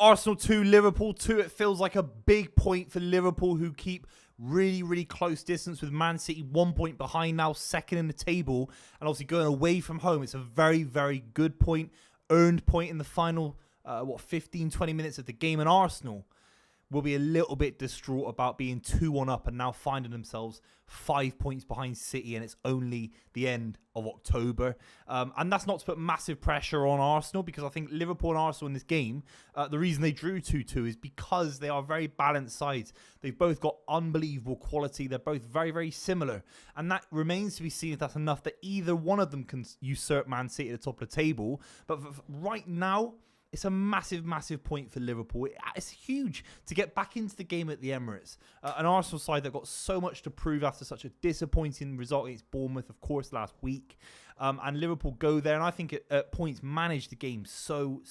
Arsenal 2, Liverpool 2. It feels like a big point for Liverpool, who keep really close distance with Man City 1 point behind now, second in the table. And obviously going away from home, it's a very good point. Earned point in the final, 15, 20 minutes of the game. And Arsenal will be a little bit distraught about being 2-1 up and now finding themselves 5 points behind City, and it's only the end of October. And that's not to put massive pressure on Arsenal, because I think Liverpool and Arsenal in this game, the reason they drew 2-2 is because they are very balanced sides. They've both got unbelievable quality. They're both very similar. And that remains to be seen if that's enough that either one of them can usurp Man City at the top of the table. But right now, it's a massive point for Liverpool. It's huge to get back into the game at the Emirates. An Arsenal side that got so much to prove after such a disappointing result against Bournemouth, of course, last week. And Liverpool go there, and I think at points managed the game so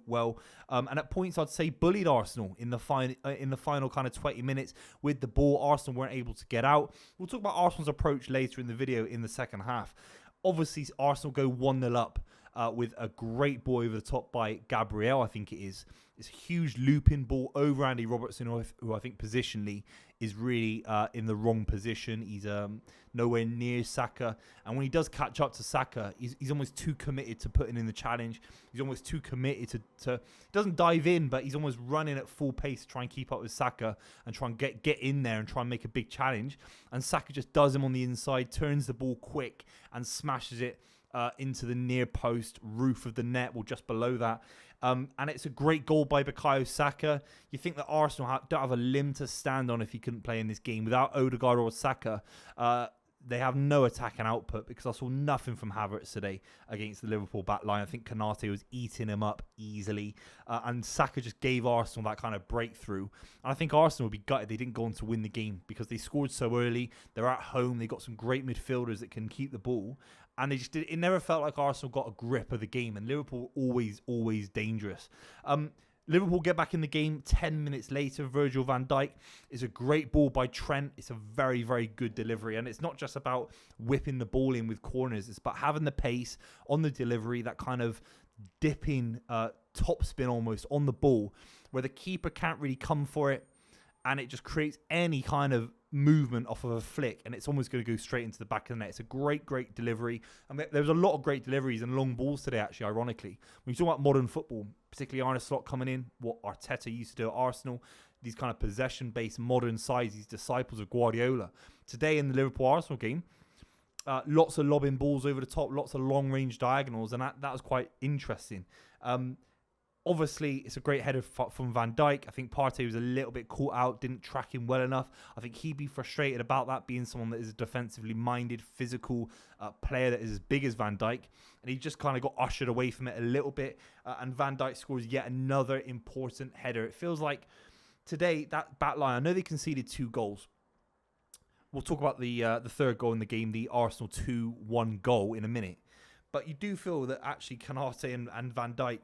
well. And at points, I'd say bullied Arsenal in the final kind of 20 minutes with the ball. Arsenal weren't able to get out. We'll talk about Arsenal's approach later in the video in the second half. Obviously, Arsenal go 1-0 up. With a great ball over the top by Gabriel, I think it is. It's a huge looping ball over Andy Robertson, who I think positionally is really in the wrong position. He's nowhere near Saka. And when he does catch up to Saka, he's almost too committed to putting in the challenge. He's almost too committed to he doesn't dive in, but he's almost running at full pace to try and keep up with Saka and try and get in there and try and make a big challenge. And Saka just does him on the inside, turns the ball quick and smashes it into the near post roof of the net, or just below that. And it's a great goal by Bukayo Saka. You think that Arsenal don't have a limb to stand on if he couldn't play in this game. Without Odegaard or Saka, they have no attacking output, because I saw nothing from Havertz today against the Liverpool back line. I think Konate was eating him up easily. And Saka just gave Arsenal that kind of breakthrough. And I think Arsenal would be gutted they didn't go on to win the game, because they scored so early. They're at home. They got some great midfielders that can keep the ball. And it never felt like Arsenal got a grip of the game. And Liverpool always dangerous. Liverpool get back in the game 10 minutes later. Virgil van Dijk is a great ball by Trent. It's a very good delivery. And it's not just about whipping the ball in with corners. It's about having the pace on the delivery, that kind of dipping top spin almost on the ball, where the keeper can't really come for it. And it just creates any kind of movement off of a flick, and it's almost going to go straight into the back of the net. It's a great delivery. I mean, there was a lot of great deliveries and long balls today, actually, ironically. When you talk about modern football, particularly Arne Slot coming in, what Arteta used to do at Arsenal, these kind of possession-based modern sides, these disciples of Guardiola. Today in the Liverpool-Arsenal game, lots of lobbing balls over the top, lots of long-range diagonals, and that was quite interesting. Obviously, it's a great header from Van Dijk. I think Partey was a little bit caught out, didn't track him well enough. I think he'd be frustrated about that, being someone that is a defensively minded, physical player that is as big as Van Dijk. And he just kind of got ushered away from it a little bit. And Van Dijk scores yet another important header. It feels like today, that back line, I know they conceded 2 goals. We'll talk about the third goal in the game, the Arsenal 2-1 goal, in a minute. But you do feel that actually Konate and Van Dijk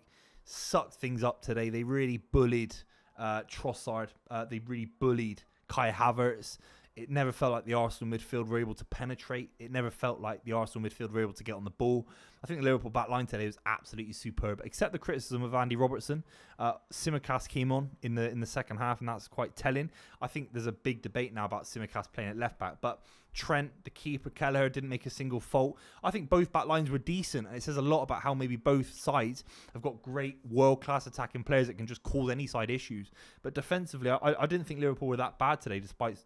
sucked things up today. They really bullied Trossard. They really bullied Kai Havertz. It never felt like the Arsenal midfield were able to penetrate. It never felt like the Arsenal midfield were able to get on the ball. I think the Liverpool back line today was absolutely superb, except the criticism of Andy Robertson. Tsimikas came on in the second half, and that's quite telling. I think there's a big debate now about Tsimikas playing at left back, but Trent, the keeper, Kelleher, didn't make a single fault. I think both back lines were decent, and it says a lot about how maybe both sides have got great world-class attacking players that can just cause any side issues. But defensively, I didn't think Liverpool were that bad today, despite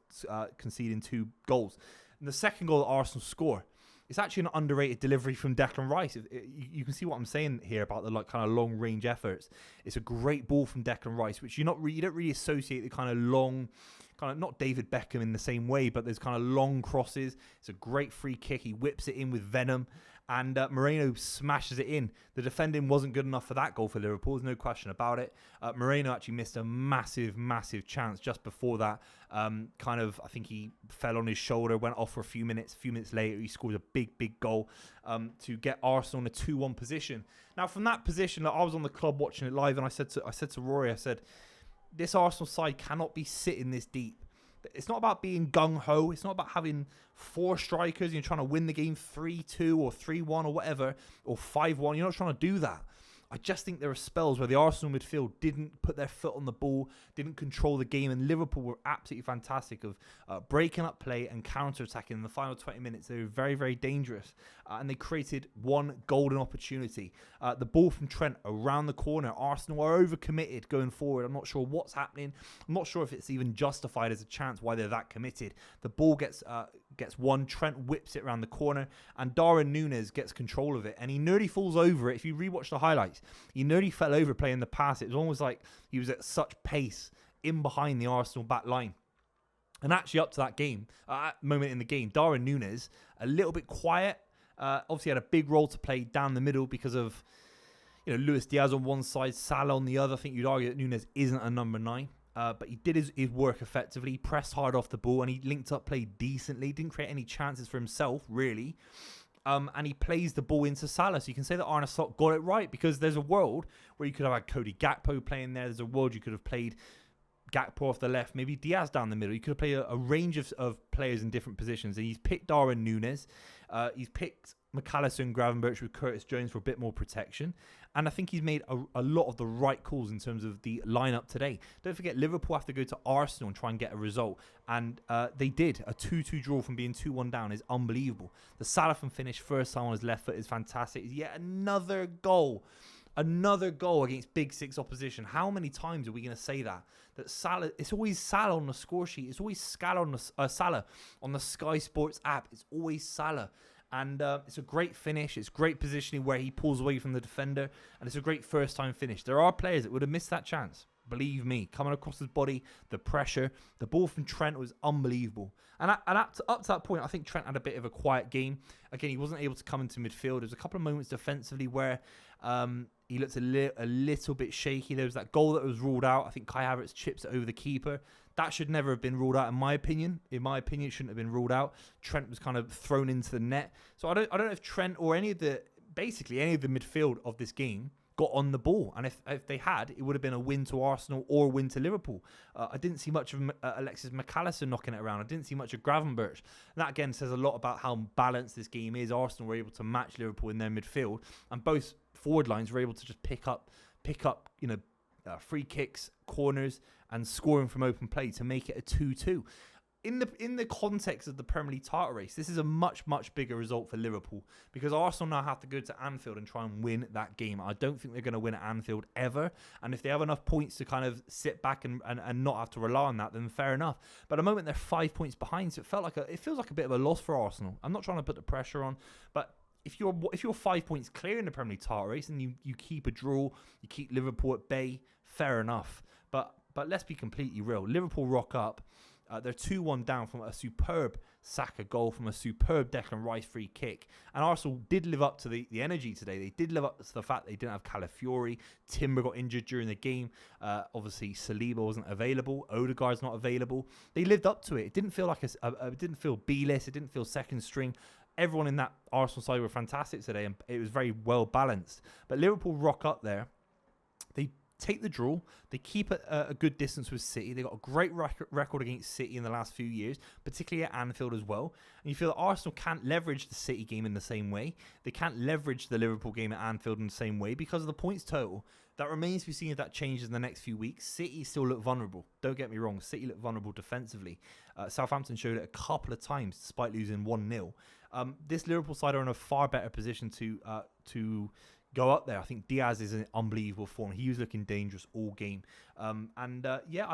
conceding 2 goals. And the second goal that Arsenal score, it's actually an underrated delivery from Declan Rice. You can see what I'm saying here about the kind of long-range efforts. It's a great ball from Declan Rice, which you don't really associate the kind of long, kind of not David Beckham in the same way, but there's kind of long crosses. It's a great free kick. He whips it in with venom, and Moreno smashes it in. The defending wasn't good enough for that goal for Liverpool. There's no question about it. Moreno actually missed a massive chance just before that. I think he fell on his shoulder, went off for a few minutes. A few minutes later, he scored a big goal to get Arsenal in a 2-1 position. Now, from that position, I was on the club watching it live, and I said to Rory, I said, this Arsenal side cannot be sitting this deep. It's not about being gung-ho. It's not about having 4 strikers and you're trying to win the game 3-2 or 3-1 or whatever, or 5-1. You're not trying to do that. I just think there are spells where the Arsenal midfield didn't put their foot on the ball, didn't control the game, and Liverpool were absolutely fantastic of breaking up play and counter-attacking. In the final 20 minutes, they were very, very dangerous, and they created one golden opportunity. The ball from Trent around the corner. Arsenal are overcommitted going forward. I'm not sure what's happening. I'm not sure if it's even justified as a chance why they're that committed. The ball gets won. Trent whips it around the corner, and Darwin Núñez gets control of it, and he nearly falls over it. If you rewatch the highlights, he nearly fell over playing the pass. It was almost like he was at such pace in behind the Arsenal back line. And actually up to that moment in the game, Darwin Núñez, a little bit quiet, obviously had a big role to play down the middle because of Luis Diaz on one side, Salah on the other. I think you'd argue that Núñez isn't a number 9. But he did his work effectively. He pressed hard off the ball and he linked up play decently. Didn't create any chances for himself, really. And he plays the ball into Salah. So you can say that Arne Slot got it right, because there's a world where you could have had Cody Gakpo playing there. There's a world you could have played Gakpo off the left, maybe Diaz down the middle. You could have played a range of players in different positions. And he's picked Darwin Núñez. He's picked McAllister and Gravenberch with Curtis Jones for a bit more protection. And I think he's made a lot of the right calls in terms of the lineup today. Don't forget, Liverpool have to go to Arsenal and try and get a result. And they did. A 2-2 draw from being 2-1 down is unbelievable. The Salah finish first time on his left foot is fantastic. Yet another goal. Another goal against Big Six opposition. How many times are we going to say that? That Salah, it's always Salah on the score sheet. It's always Salah on the Sky Sports app. It's always Salah. And it's a great finish. It's great positioning where he pulls away from the defender. And it's a great first-time finish. There are players that would have missed that chance. Believe me. Coming across his body, the pressure. The ball from Trent was unbelievable. And up to that point, I think Trent had a bit of a quiet game. Again, he wasn't able to come into midfield. There was a couple of moments defensively where he looked a little bit shaky. There was that goal that was ruled out. I think Kai Havertz chips it over the keeper. That should never have been ruled out, in my opinion. In my opinion, it shouldn't have been ruled out. Trent was kind of thrown into the net. So I don't know if Trent or any of the midfield of this game got on the ball. And if they had, it would have been a win to Arsenal or a win to Liverpool. I didn't see much of Alexis McAllister knocking it around. I didn't see much of Gravenberch. And that, again, says a lot about how balanced this game is. Arsenal were able to match Liverpool in their midfield. And both forward lines were able to just pick up free kicks, corners, and scoring from open play to make it a 2-2. In the context of the Premier League title race, this is a much, much bigger result for Liverpool, because Arsenal now have to go to Anfield and try and win that game. I don't think they're going to win at Anfield ever, and if they have enough points to kind of sit back and not have to rely on that, then fair enough. But at the moment, they're 5 points behind, so it feels like a bit of a loss for Arsenal. I'm not trying to put the pressure on, but if you're 5 points clear in the Premier League title race and you keep a draw, you keep Liverpool at bay, fair enough. But let's be completely real. Liverpool rock up. They're 2-1 down from a superb Saka goal, from a superb Declan Rice free kick. And Arsenal did live up to the energy today. They did live up to the fact they didn't have Calafiori. Timber got injured during the game. Obviously, Saliba wasn't available. Odegaard's not available. They lived up to it. It didn't feel like it didn't feel B-list. It didn't feel second string. Everyone in that Arsenal side were fantastic today, and it was very well balanced. But Liverpool rock up there. They take the draw. They keep a good distance with City. They got a great record against City in the last few years, particularly at Anfield as well. And you feel that Arsenal can't leverage the City game in the same way. They can't leverage the Liverpool game at Anfield in the same way because of the points total. That remains to be seen if that changes in the next few weeks. City still look vulnerable. Don't get me wrong. City look vulnerable defensively. Southampton showed it a couple of times despite losing 1-0. This Liverpool side are in a far better position to go up there. I think Diaz is in unbelievable form. He was looking dangerous all game. I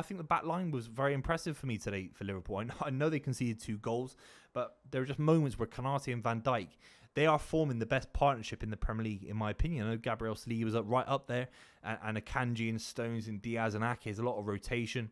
think the back line was very impressive for me today for Liverpool. I know they conceded 2 goals, but there were just moments where Konate and Van Dijk, they are forming the best partnership in the Premier League, in my opinion. I know Gabriel Saliba was right up there, and Akanji and Stones and Diaz and Ake. There's a lot of rotation.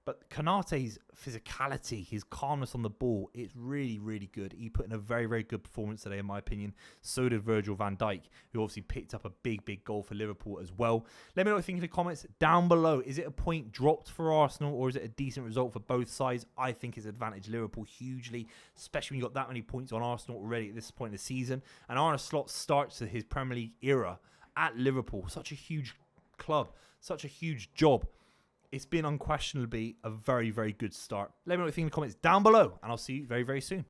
But Konate's physicality, his calmness on the ball, it's really, really good. He put in a very, very good performance today, in my opinion. So did Virgil van Dijk, who obviously picked up a big, big goal for Liverpool as well. Let me know what you think in the comments down below. Is it a point dropped for Arsenal, or is it a decent result for both sides? I think it's advantage Liverpool hugely, especially when you got that many points on Arsenal already at this point in the season. And Arne Slot starts his Premier League era at Liverpool. Such a huge club, such a huge job. It's been unquestionably a very, very good start. Let me know what you think in the comments down below, and I'll see you very, very soon.